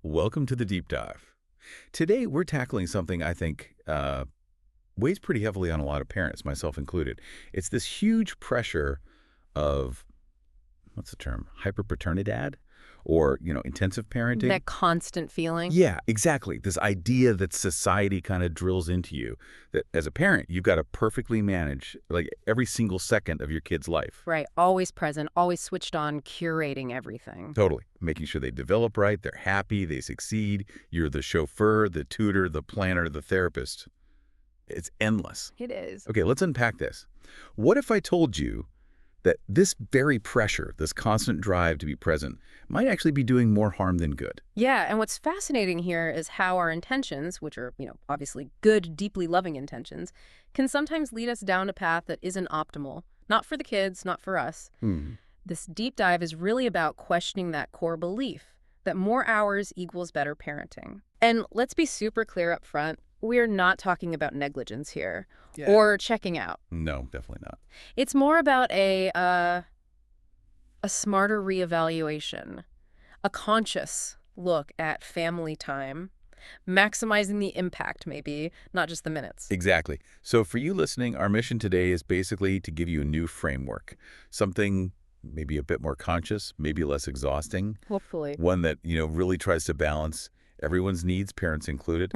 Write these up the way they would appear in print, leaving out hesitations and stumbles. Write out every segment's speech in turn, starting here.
Welcome to the deep dive. Today, we're tackling something I think weighs pretty heavily on a lot of parents, myself included. It's this huge pressure of, what's the term, hyperpaternidad or, intensive parenting. That constant feeling. Yeah, exactly. This idea that society kind of drills into you that as a parent, you've got to perfectly manage like every single second of your kid's life. Right. Always present, always switched on, curating everything. Totally. Making sure they develop right, they're happy, they succeed. You're the chauffeur, the tutor, the planner, the therapist. It's endless. It is. Okay, let's unpack this. What if I told you that this very pressure, this constant drive to be present, might actually be doing more harm than good? Yeah, and what's fascinating here is how our intentions, which are, obviously good, deeply loving intentions, can sometimes lead us down a path that isn't optimal. Not for the kids, not for us. This deep dive is really about questioning that core belief that more hours equals better parenting. And let's be super clear up front. We're not talking about negligence here or checking out. No, definitely not. It's more about a smarter reevaluation, a conscious look at family time, maximizing the impact maybe, not just the minutes. Exactly. So for you listening, our mission today is basically to give you a new framework, something maybe a bit more conscious, maybe less exhausting. Hopefully. One that, really tries to balance everyone's needs, parents included.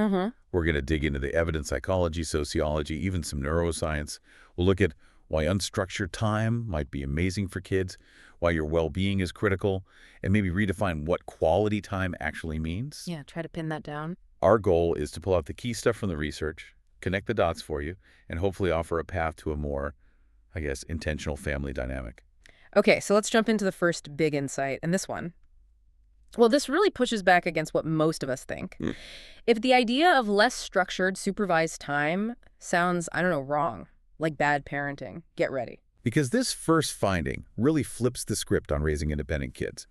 We're going to dig into the evidence, psychology, sociology, even some neuroscience. We'll look at why unstructured time might be amazing for kids, why your well-being is critical, and maybe redefine what quality time actually means. Yeah, try to pin that down. Our goal is to pull out the key stuff from the research, connect the dots for you, and hopefully offer a path to a more, intentional family dynamic. Okay, so let's jump into the first big insight, and this one. Well, this really pushes back against what most of us think. If the idea of less structured, supervised time sounds, wrong, like bad parenting, get ready. Because this first finding really flips the script on raising independent kids.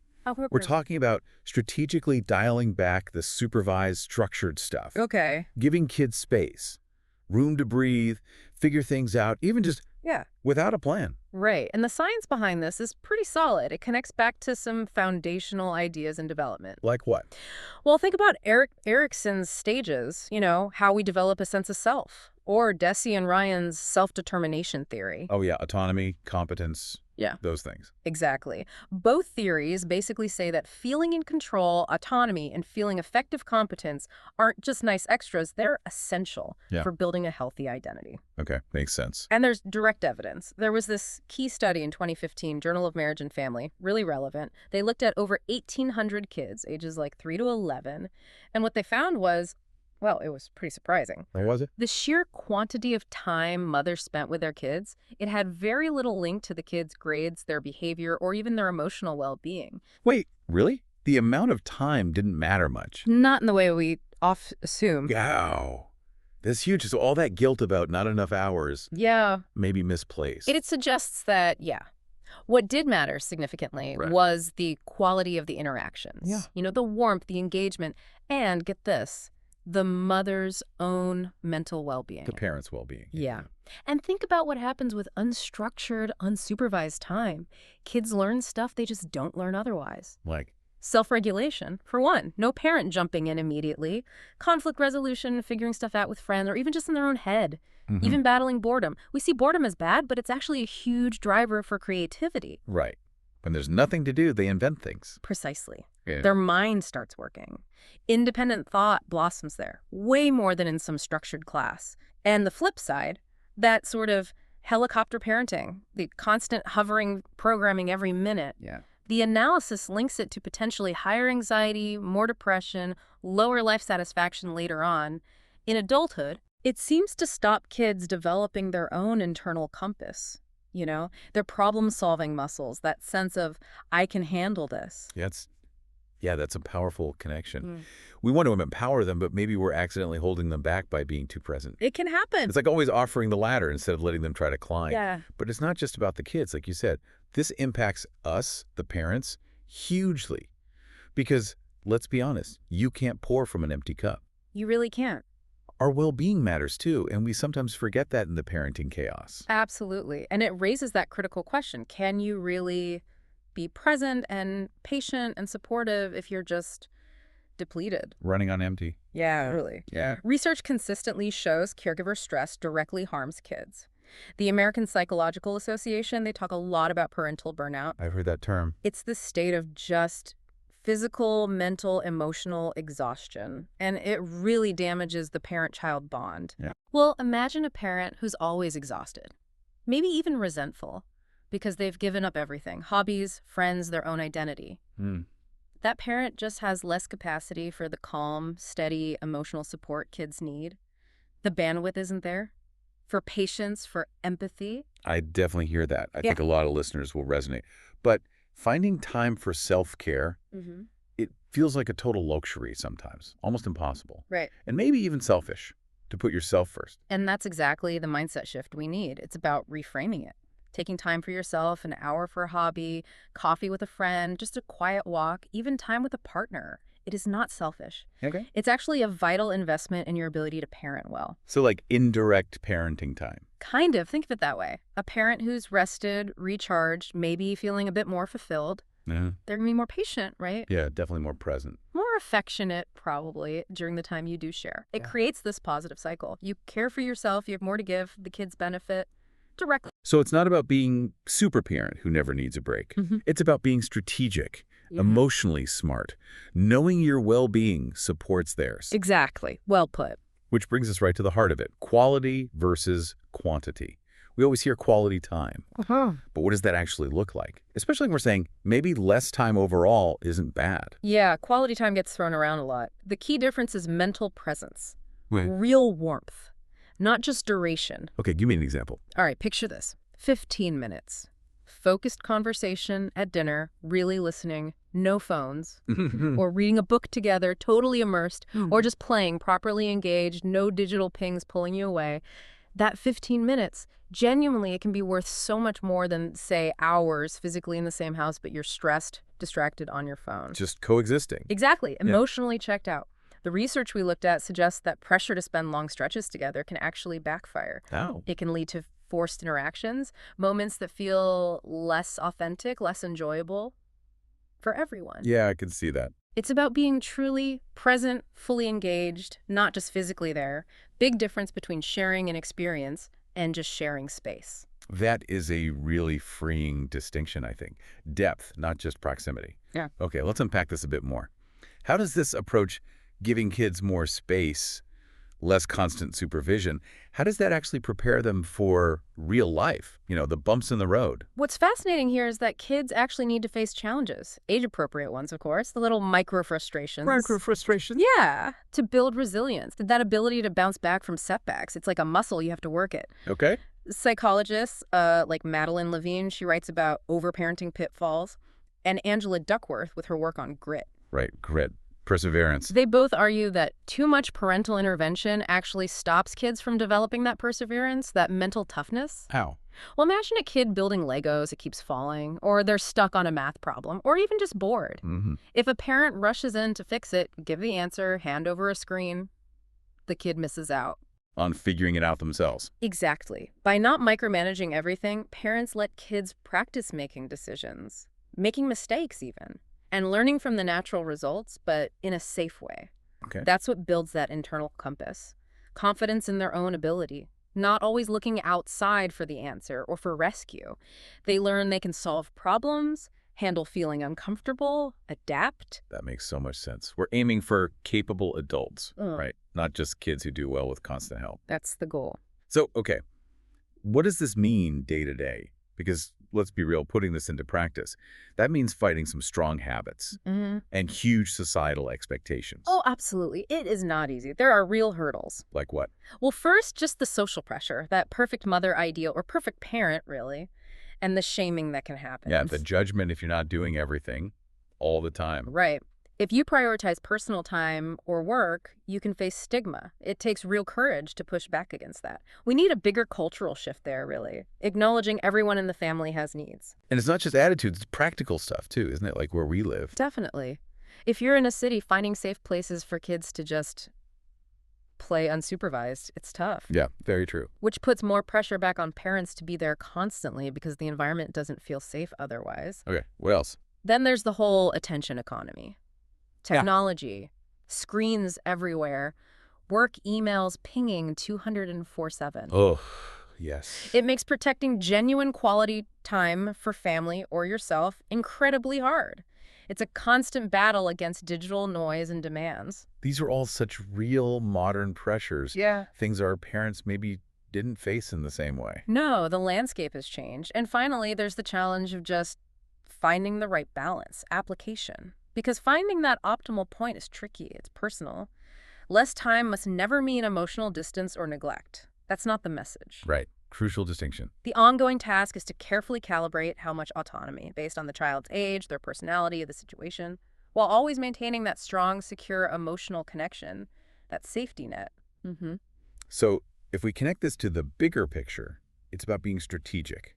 We're talking about strategically dialing back the supervised, structured stuff. Okay. Giving kids space, room to breathe, figure things out, even just without a plan. Right. And the science behind this is pretty solid. It connects back to some foundational ideas in development. Like what? Well, think about Erickson's stages, how we develop a sense of self, or Deci and Ryan's self-determination theory. Oh, yeah. Autonomy, competence. Yeah. Those things. Exactly. Both theories basically say that feeling in control, autonomy, and feeling effective competence aren't just nice extras. They're essential for building a healthy identity. Okay. Makes sense. And there's direct evidence. There was this key study in 2015, Journal of Marriage and Family, really relevant. They looked at over 1,800 kids, ages like 3 to 11. And what they found was, well, it was pretty surprising. What was it? The sheer quantity of time mothers spent with their kids, it had very little link to the kids' grades, their behavior, or even their emotional well-being. Wait, really? The amount of time didn't matter much? Not in the way we assume. Wow. That's huge. So all that guilt about not enough hours may be misplaced. It suggests that, what did matter significantly was the quality of the interactions. Yeah. The warmth, the engagement, and get this, the mother's own mental well-being. The parent's well-being. Yeah. And think about what happens with unstructured, unsupervised time. Kids learn stuff they just don't learn otherwise. Like? Self-regulation, for one. No parent jumping in immediately. Conflict resolution, figuring stuff out with friends, or even just in their own head. Even battling boredom. We see boredom as bad, but it's actually a huge driver for creativity. Right. When there's nothing to do, they invent things. Precisely. Yeah. Their mind starts working. Independent thought blossoms there, way more than in some structured class. And the flip side, that sort of helicopter parenting, the constant hovering programming every minute. Yeah. The analysis links it to potentially higher anxiety, more depression, lower life satisfaction later on. In adulthood, it seems to stop kids developing their own internal compass. Their problem-solving muscles, that sense of, I can handle this. That's a powerful connection. We want to empower them, but maybe we're accidentally holding them back by being too present. It can happen. It's like always offering the ladder instead of letting them try to climb. Yeah. But it's not just about the kids, like you said. This impacts us, the parents, hugely. Because, let's be honest, you can't pour from an empty cup. You really can't. Our well-being matters too, and we sometimes forget that in the parenting chaos. Absolutely. And it raises that critical question. Can you really be present and patient and supportive if you're just depleted. Running on empty. Yeah, really. Yeah. Research consistently shows caregiver stress directly harms kids. The American Psychological Association, they talk a lot about parental burnout. I've heard that term. It's the state of just physical, mental, emotional exhaustion, and it really damages the parent-child bond. Yeah. Well, imagine a parent who's always exhausted, maybe even resentful, because they've given up everything, hobbies, friends, their own identity. That parent just has less capacity for the calm, steady, emotional support kids need. The bandwidth isn't there for patience, for empathy. I definitely hear that. I think a lot of listeners will resonate. But finding time for self-care, it feels like a total luxury sometimes, almost impossible. Right. And maybe even selfish, to put yourself first. And that's exactly the mindset shift we need. It's about reframing it. Taking time for yourself, an hour for a hobby, coffee with a friend, just a quiet walk, even time with a partner. It is not selfish. Okay. It's actually a vital investment in your ability to parent well. So like indirect parenting time. Kind of. Think of it that way. A parent who's rested, recharged, maybe feeling a bit more fulfilled, they're going to be more patient, right? Yeah, definitely more present. More affectionate, probably, during the time you do share. It creates this positive cycle. You care for yourself, you have more to give, the kids benefit directly. So it's not about being super parent who never needs a break. It's about being strategic, emotionally smart, knowing your well-being supports theirs. Exactly. Well put. Which brings us right to the heart of it. Quality versus quantity. We always hear quality time. But what does that actually look like? Especially when we're saying maybe less time overall isn't bad. Yeah, quality time gets thrown around a lot. The key difference is mental presence. Right. Real warmth, not just duration. Okay, give me an example. All right, picture this. 15 minutes. Focused conversation at dinner, really listening, no phones, or reading a book together, totally immersed, or just playing, properly engaged, no digital pings pulling you away. That 15 minutes, genuinely, it can be worth so much more than, say, hours physically in the same house, but you're stressed, distracted on your phone. Just coexisting. Exactly. Emotionally checked out. The research we looked at suggests that pressure to spend long stretches together can actually backfire. Oh. It can lead to forced interactions, moments that feel less authentic, less enjoyable for everyone. Yeah, I can see that. It's about being truly present, fully engaged, not just physically there. Big difference between sharing an experience and just sharing space. That is a really freeing distinction, I think. Depth, not just proximity. Yeah. Okay, let's unpack this a bit more. How does this approach giving kids more space, less constant supervision, how does that actually prepare them for real life? You know, the bumps in the road. What's fascinating here is that kids actually need to face challenges, age-appropriate ones, of course, the little micro-frustrations. Micro-frustrations? Yeah, to build resilience, that ability to bounce back from setbacks. It's like a muscle, you have to work it. Okay. Psychologists like Madeline Levine, she writes about overparenting pitfalls, and Angela Duckworth with her work on grit. Right, grit. Perseverance. They both argue that too much parental intervention actually stops kids from developing that perseverance, that mental toughness. How? Well, imagine a kid building Legos, it keeps falling, or they're stuck on a math problem, or even just bored. If a parent rushes in to fix it, give the answer, hand over a screen, the kid misses out. On figuring it out themselves. Exactly. By not micromanaging everything, parents let kids practice making decisions, making mistakes even, and learning from the natural results, but in a safe way. Okay. That's what builds that internal compass. Confidence in their own ability, not always looking outside for the answer or for rescue. They learn they can solve problems, handle feeling uncomfortable, adapt. That makes so much sense. We're aiming for capable adults, right? Not just kids who do well with constant help. That's the goal. So, okay, what does this mean day to day? Because let's be real, putting this into practice, that means fighting some strong habits and huge societal expectations. Oh, absolutely. It is not easy. There are real hurdles. Like what? Well, first, just the social pressure, that perfect mother ideal, or perfect parent, really, and the shaming that can happen. Yeah, the judgment if you're not doing everything all the time. Right. If you prioritize personal time or work, you can face stigma. It takes real courage to push back against that. We need a bigger cultural shift there, really, acknowledging everyone in the family has needs. And it's not just attitudes, it's practical stuff, too, isn't it? Like where we live. Definitely. If you're in a city, finding safe places for kids to just play unsupervised, it's tough. Yeah, very true. Which puts more pressure back on parents to be there constantly because the environment doesn't feel safe otherwise. Okay, what else? Then there's the whole attention economy. Technology, Screens everywhere. Work emails pinging 204/7. Oh, yes. It makes protecting genuine quality time for family or yourself incredibly hard. It's a constant battle against digital noise and demands. These are all such real modern pressures. Yeah. Things our parents maybe didn't face in the same way. No, the landscape has changed. And finally, there's the challenge of just finding the right balance, application. Because finding that optimal point is tricky, it's personal. Less time must never mean emotional distance or neglect. That's not the message. Right. Crucial distinction. The ongoing task is to carefully calibrate how much autonomy, based on the child's age, their personality, the situation, while always maintaining that strong, secure emotional connection, that safety net. So if we connect this to the bigger picture, it's about being strategic,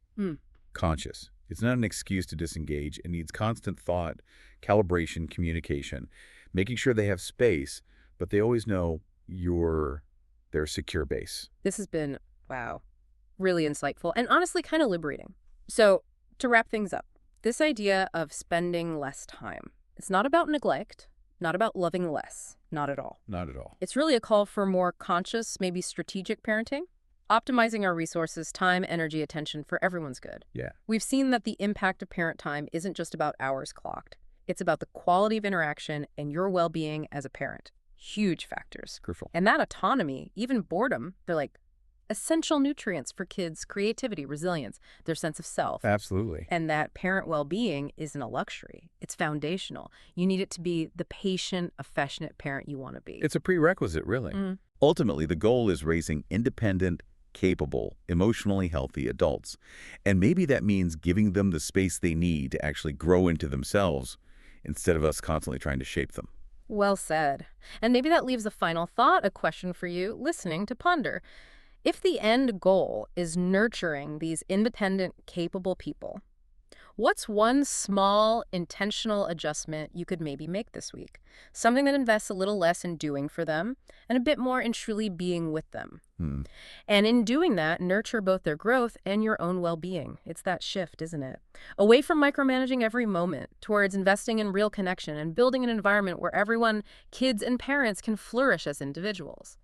conscious. It's not an excuse to disengage. It needs constant thought, calibration, communication, making sure they have space, but they always know you're their secure base. This has been, wow, really insightful and honestly kind of liberating. So to wrap things up, this idea of spending less time, it's not about neglect, not about loving less, not at all. Not at all. It's really a call for more conscious, maybe strategic parenting, optimizing our resources, time, energy, attention for everyone's good. Yeah. We've seen that the impact of parent time isn't just about hours clocked. It's about the quality of interaction and your well-being as a parent. Huge factors. Crucial. And that autonomy, even boredom, they're like essential nutrients for kids' creativity, resilience, their sense of self. Absolutely. And that parent well-being isn't a luxury. It's foundational. You need it to be the patient, affectionate parent you want to be. It's a prerequisite, really. Ultimately, the goal is raising independent, capable, emotionally healthy adults. And maybe that means giving them the space they need to actually grow into themselves instead of us constantly trying to shape them. Well said. And maybe that leaves a final thought, a question for you listening to ponder. If the end goal is nurturing these independent, capable people, what's one small, intentional adjustment you could maybe make this week? Something that invests a little less in doing for them and a bit more in truly being with them. And in doing that, nurture both their growth and your own well-being. It's that shift, isn't it? Away from micromanaging every moment, towards investing in real connection and building an environment where everyone, kids and parents, can flourish as individuals.